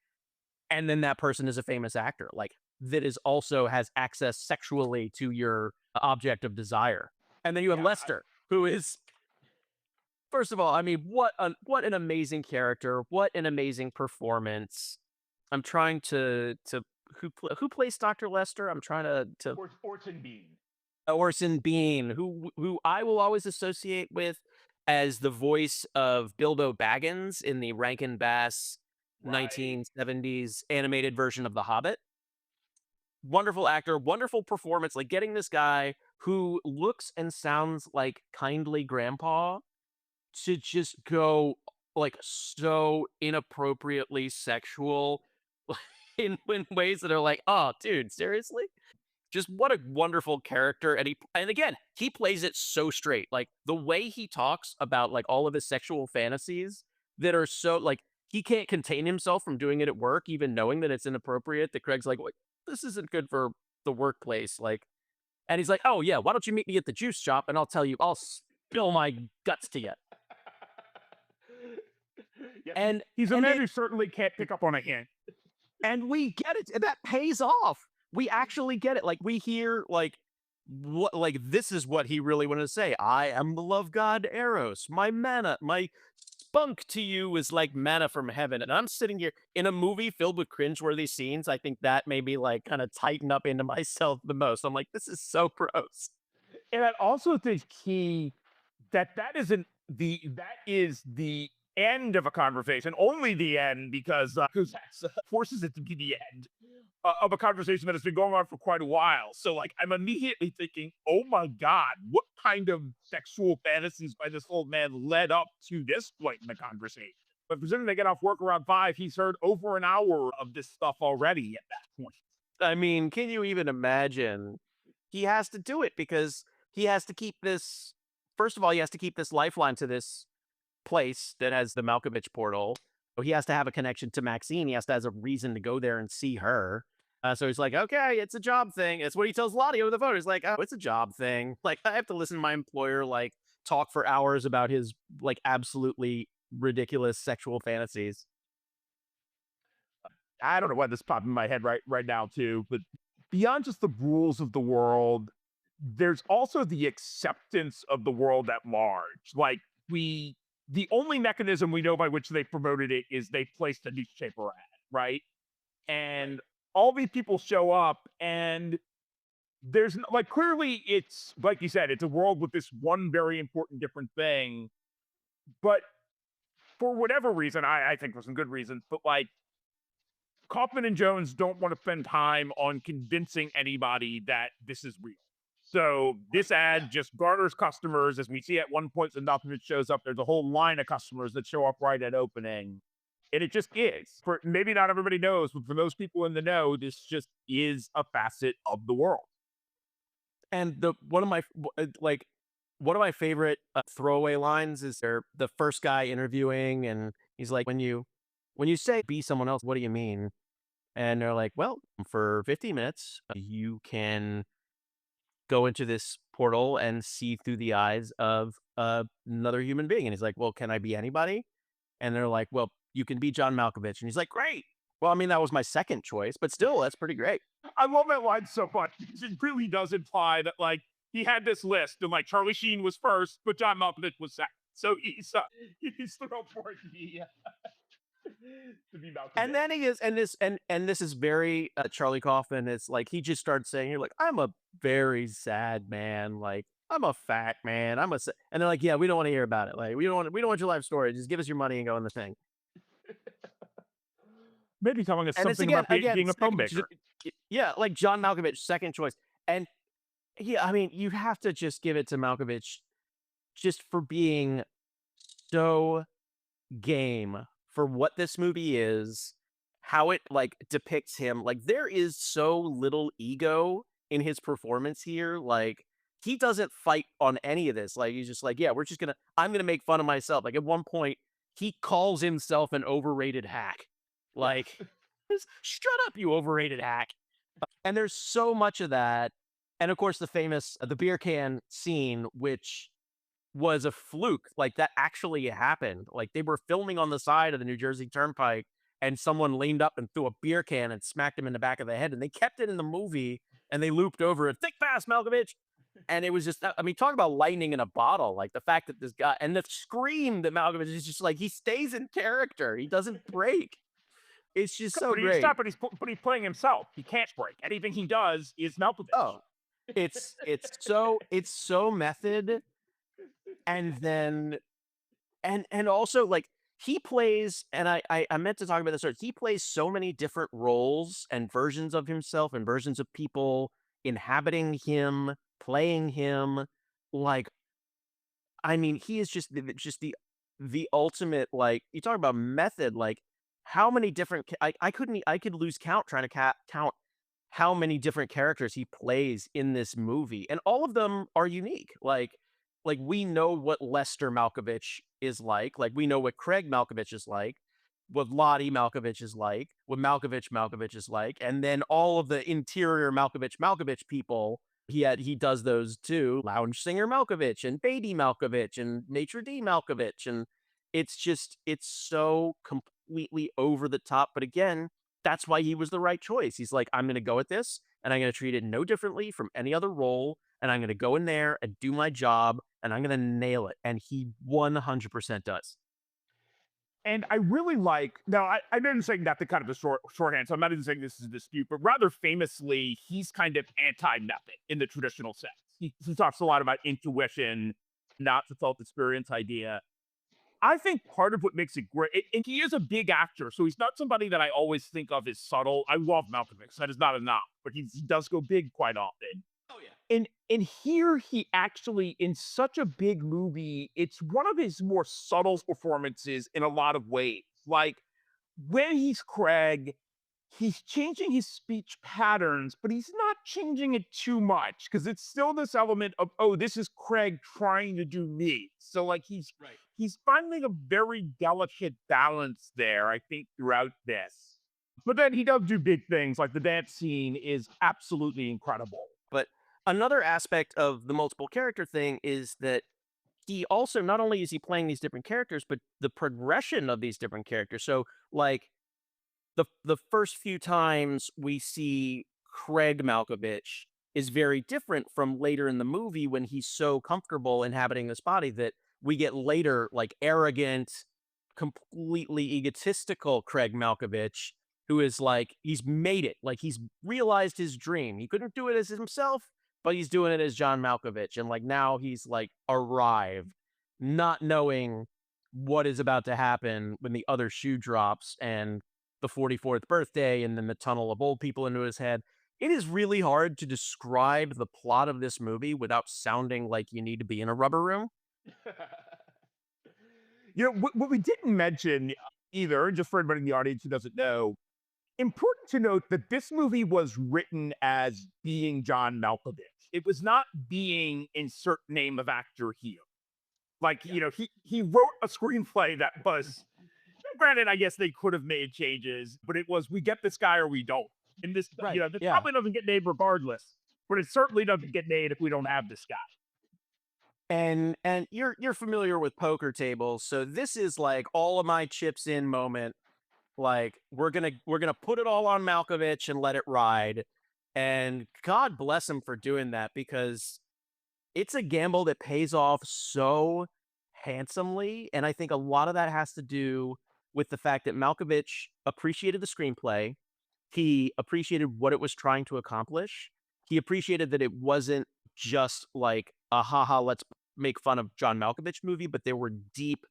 and then that person is a famous actor, like, that is also has access sexually to your object of desire. And then you have Lester, who is, first of all, I mean, what an amazing character, what an amazing performance. I'm trying to who plays Dr. Lester? I'm trying to Orson Bean. Orson Bean, who I will always associate with as the voice of Bilbo Baggins in the Rankin Bass Right. 1970s animated version of The Hobbit. Wonderful actor, wonderful performance. Like, getting this guy who looks and sounds like kindly grandpa to just go like so inappropriately sexual in ways that are like, oh, dude, seriously? Just what a wonderful character. And again, he plays it so straight. Like, the way he talks about like all of his sexual fantasies that are so like he can't contain himself from doing it at work, even knowing that it's inappropriate. That Craig's like, "Wait, this isn't good for the workplace." Like, and he's like, "Oh yeah, why don't you meet me at the juice shop and I'll tell you, I'll spill my guts to you." Yeah, And he's a and man they who certainly can't pick up on a hint. and we get it. And that pays off. We actually get it. Like, we hear like what like this is what he really wanted to say. I am the love god Eros. My mana, my spunk to you is like manna from heaven. And I'm sitting here in a movie filled with cringeworthy scenes. I think that made me like kind of tighten up into myself the most. I'm like, this is so gross. And I also think that is the end of a conversation, only the end, because that forces it to be the end of a conversation that has been going on for quite a while. So like, I'm immediately thinking, oh my God, what kind of sexual fantasies by this old man led up to this point in the conversation? But presuming they get off work around 5, he's heard over an hour of this stuff already at that point. I mean, can you even imagine? He has to do it because he has to keep this. First of all, he has to keep this lifeline to this place that has the Malkovich portal. So he has to have a connection to Maxine. He has to have a reason to go there and see her. So he's like, okay, it's a job thing. It's what he tells Lottie over the phone. He's like, oh, it's a job thing. Like, I have to listen to my employer like talk for hours about his like absolutely ridiculous sexual fantasies. I don't know why this popped in my head right now too, but beyond just the rules of the world, there's also the acceptance of the world at large. Like, the only mechanism we know by which they promoted it is they placed a newspaper ad, right? And all these people show up, and like, clearly it's like you said, it's a world with this one very important different thing, but for whatever reason, I think for some good reasons, but like, Kaufman and Jones don't want to spend time on convincing anybody that this is real. So this ad just garners customers. As we see at one point, when Malkovich shows up, there's a whole line of customers that show up right at opening. And it just is. For maybe not everybody knows, but for those people in the know, this just is a facet of the world. And one of my favorite throwaway lines is the first guy interviewing, and he's like, when you say be someone else, what do you mean? And they're like, well, for 15 minutes, you can go into this portal and see through the eyes of another human being. And he's like, well, can I be anybody? And they're like, well, you can be John Malkovich. And he's like, great. Well, I mean, that was my second choice, but still, that's pretty great. I love that line so much because it really does imply that like he had this list and like Charlie Sheen was first, but John Malkovich was second. So he's thrilled for it to be Malkovich. And then he is, and this is very Charlie Kaufman. It's like he just starts saying, "You're like, I'm a very sad man. Like, I'm a fat man. And they're like, yeah, we don't want to hear about it. Like, we don't want your life story. Just give us your money and go in the thing." Maybe telling us And it's something about being a filmmaker. Yeah, like John Malkovich, second choice. And yeah, I mean, you have to just give it to Malkovich just for being so game for what this movie is, how it like depicts him. Like there is so little ego in his performance here. Like he doesn't fight on any of this. Like he's just like, yeah, I'm gonna make fun of myself. Like at one point, he calls himself an overrated hack. Like, shut up, you overrated hack. And there's so much of that. And of course, the famous the beer can scene, which was a fluke. Like that actually happened. Like they were filming on the side of the New Jersey Turnpike, and someone leaned up and threw a beer can and smacked him in the back of the head. And they kept it in the movie, and they looped over it. Think fast, Malkovich. And it was just, I mean, talk about lightning in a bottle. Like the fact that this guy and the scream that Malkovich is just like he stays in character. He doesn't break. It's just so great. But he's playing himself. He can't break. Anything he does is Malkovich. Oh, it's so method. And then and also like he plays, and I meant to talk about this earlier. He plays so many different roles and versions of himself and versions of people inhabiting him, playing him. Like, I mean, he is just the ultimate. Like you talk about method. Like how many different I could lose count trying to count how many different characters he plays in this movie, and all of them are unique. Like we know what Lester Malkovich is like. Like we know what Craig Malkovich is like, what Lottie Malkovich is like, what Malkovich is like, and then all of the interior Malkovich people. He does those too. Lounge singer Malkovich and Beatty Malkovich and Maitre D Malkovich, and it's so completely over the top. But again, that's why he was the right choice. He's like, I'm going to go at this, and I'm going to treat it no differently from any other role, and I'm going to go in there and do my job, and I'm going to nail it. And he 100% does. And I really like, now I didn't saying that the kind of a shorthand, so I'm not even saying this is a dispute, but rather famously, he's kind of anti-method in the traditional sense. He talks a lot about intuition, not the felt experience idea. I think part of what makes it great, and he is a big actor, so he's not somebody that I always think of as subtle. I love Malkovich, that is not a knock, but he does go big quite often. Oh yeah. And here he actually, in such a big movie, it's one of his more subtle performances in a lot of ways. Like when he's Craig, he's changing his speech patterns, but he's not changing it too much because it's still this element of, oh, this is Craig trying to do me. So like he's finding a very delicate balance there, I think, throughout this. But then he does do big things, like the dance scene is absolutely incredible. But another aspect of the multiple character thing is that he also, not only is he playing these different characters, but the progression of these different characters. So like the first few times we see Craig Malkovich is very different from later in the movie when he's so comfortable inhabiting this body that we get later like arrogant, completely egotistical Craig Malkovich, who is like, he's made it. Like he's realized his dream. He couldn't do it as himself, but he's doing it as John Malkovich. And like now he's like arrived, not knowing what is about to happen when the other shoe drops and the 44th birthday and then the tunnel of old people into his head. It is really hard to describe the plot of this movie without sounding like you need to be in a rubber room. You know, what we didn't mention either. Just for everybody in the audience who doesn't know, important to note that this movie was written as Being John Malkovich. It was not Being insert name of actor here. Like, he wrote a screenplay that was, granted, I guess they could have made changes, but it was, we get this guy or we don't. And Right. this Yeah. probably doesn't get made regardless, but it certainly doesn't get made if we don't have this guy. And you're familiar with poker tables, so this is like all of my chips in moment. Like we're gonna put it all on Malkovich and let it ride. And God bless him for doing that because it's a gamble that pays off so handsomely. And I think a lot of that has to do with the fact that Malkovich appreciated the screenplay. He appreciated what it was trying to accomplish. He appreciated that it wasn't just like a haha, let's make fun of John Malkovich movie, but there were deep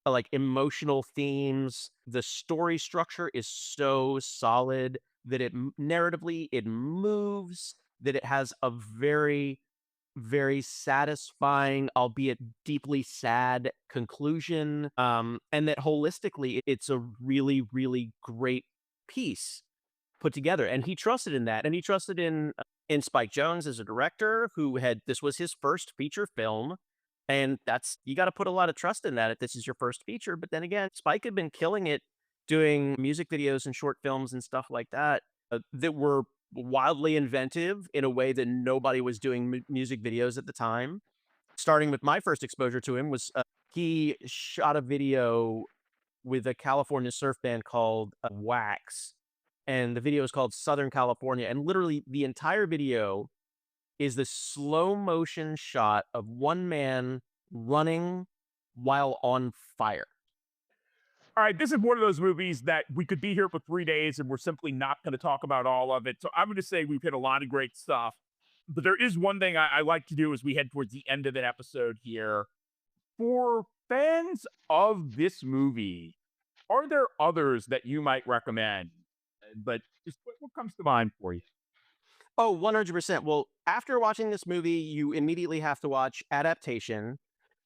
like emotional themes. The story structure is so solid that narratively it moves, that it has a very, very satisfying, albeit deeply sad conclusion. And that holistically, it's a really, really great piece put together. And he trusted in that. And he trusted in Spike Jonze as a director who had this was his first feature film. And that's you got to put a lot of trust in that if this is your first feature. But then again, Spike had been killing it doing music videos and short films and stuff like that that were wildly inventive in a way that nobody was doing music videos at the time. Starting with my first exposure to him was he shot a video with a California surf band called Wax, and the video is called Southern California. And literally, the entire video is the slow motion shot of one man running while on fire. All right, this is one of those movies that we could be here for 3 days and we're simply not going to talk about all of it. So I'm going to say we've hit a lot of great stuff. But there is one thing I like to do as we head towards the end of the episode here. For fans of this movie, are there others that you might recommend? But just what comes to mind for you? Oh, 100%. Well, after watching this movie, you immediately have to watch Adaptation,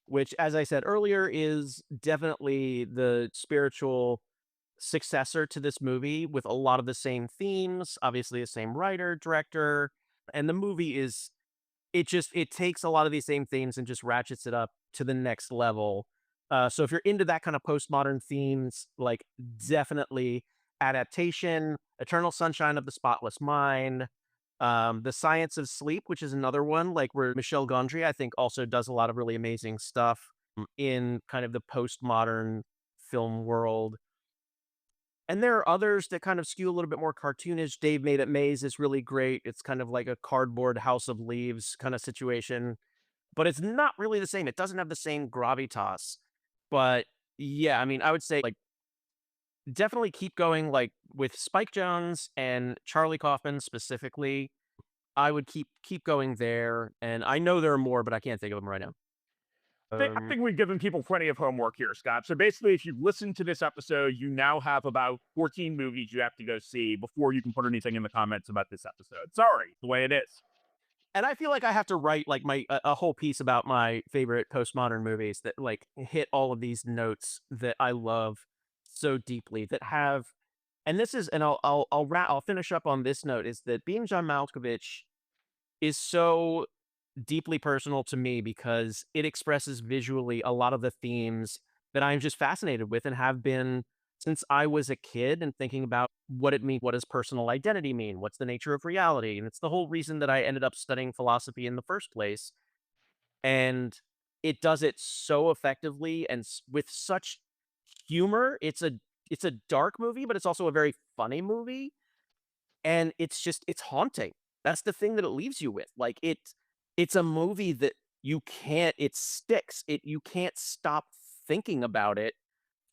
which, as I said earlier, is definitely the spiritual successor to this movie with a lot of the same themes, obviously the same writer, director, and the movie is it takes a lot of these same themes and just ratchets it up to the next level. So if you're into that kind of postmodern themes, like definitely Adaptation, Eternal Sunshine of the Spotless Mind, The Science of Sleep, which is another one, like where Michel Gondry, I think, also does a lot of really amazing stuff in kind of the postmodern film world. And there are others that kind of skew a little bit more cartoonish. Dave Made It Maze is really great. It's kind of like a cardboard House of Leaves kind of situation, but it's not really the same. It doesn't have the same gravitas. But yeah, I mean, I would say like definitely keep going like with Spike Jonze and Charlie Kaufman specifically. I would keep going there. And I know there are more, but I can't think of them right now. I think we've given people plenty of homework here, Scott. So basically, if you listen to this episode, you now have about 14 movies you have to go see before you can put anything in the comments about this episode. Sorry, the way it is. And I feel like I have to write like a whole piece about my favorite postmodern movies that like hit all of these notes that I love so deeply that have and this is and I'll finish up on this note is that Being John Malkovich is so deeply personal to me because it expresses visually a lot of the themes that I'm just fascinated with and have been since I was a kid and thinking about what it means, what does personal identity mean? What's the nature of reality? And it's the whole reason that I ended up studying philosophy in the first place. And it does it so effectively and with such humor. It's a dark movie, but it's also a very funny movie. And it's haunting. That's the thing that it leaves you with. Like it's a movie that it sticks. You can't stop thinking about it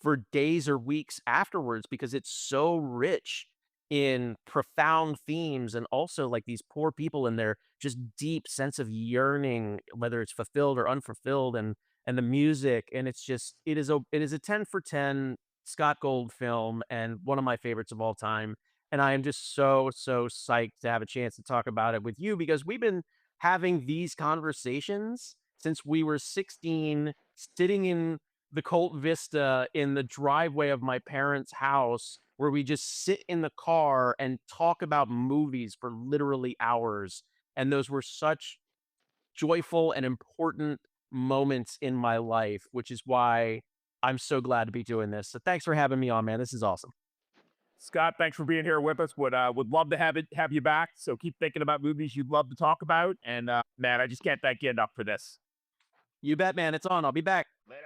for days or weeks afterwards because it's so rich in profound themes and also like these poor people in their just deep sense of yearning, whether it's fulfilled or unfulfilled, and the music. And it is a 10 for 10 Scott Gold film and one of my favorites of all time. And I am just so, so psyched to have a chance to talk about it with you because we've been having these conversations since we were 16, sitting in the Colt Vista in the driveway of my parents' house where we just sit in the car and talk about movies for literally hours. And those were such joyful and important moments in my life, which is why I'm so glad to be doing this. So thanks for having me on, man. This is awesome. Scott, thanks for being here with us. Would love to have you back. So keep thinking about movies you'd love to talk about. And man, I just can't thank you enough for this. You bet, man. It's on. I'll be back. Later.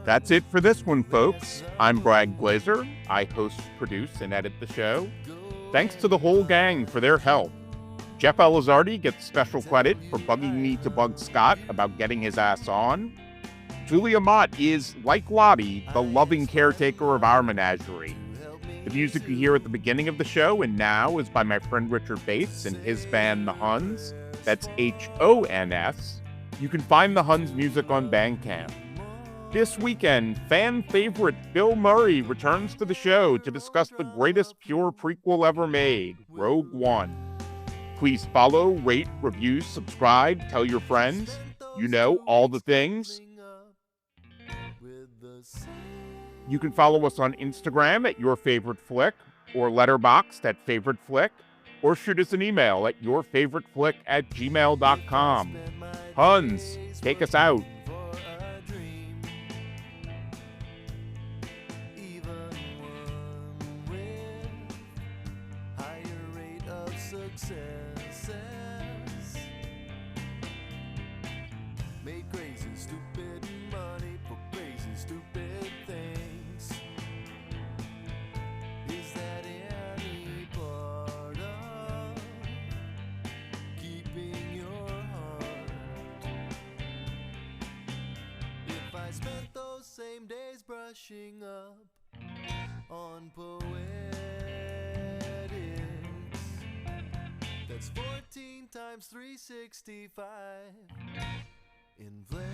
That's it for this one, folks. I'm Brad Glazer. I host, produce, and edit the show. Thanks to the whole gang for their help. Jeff Elizardi gets special credit for bugging me to bug Scott about getting his ass on. Julia Mott is, like Lottie, the loving caretaker of our menagerie. The music you hear at the beginning of the show and now is by my friend Richard Bates and his band The Huns. That's H-O-N-S. You can find The Huns music on Bandcamp. This weekend, fan favorite Bill Murray returns to the show to discuss the greatest pure prequel ever made, Rogue One. Please follow, rate, review, subscribe, tell your friends. You know, all the things. You can follow us on Instagram at Your Favorite Flick, or Letterboxd at Favorite Flick, or shoot us an email at yourfavoriteflick@gmail.com. Huns, take us out. Made crazy, stupid money for crazy, stupid things. Is that any part of keeping your heart? If I spent those same days brushing up on poetics, that's 14 times 365 inflection.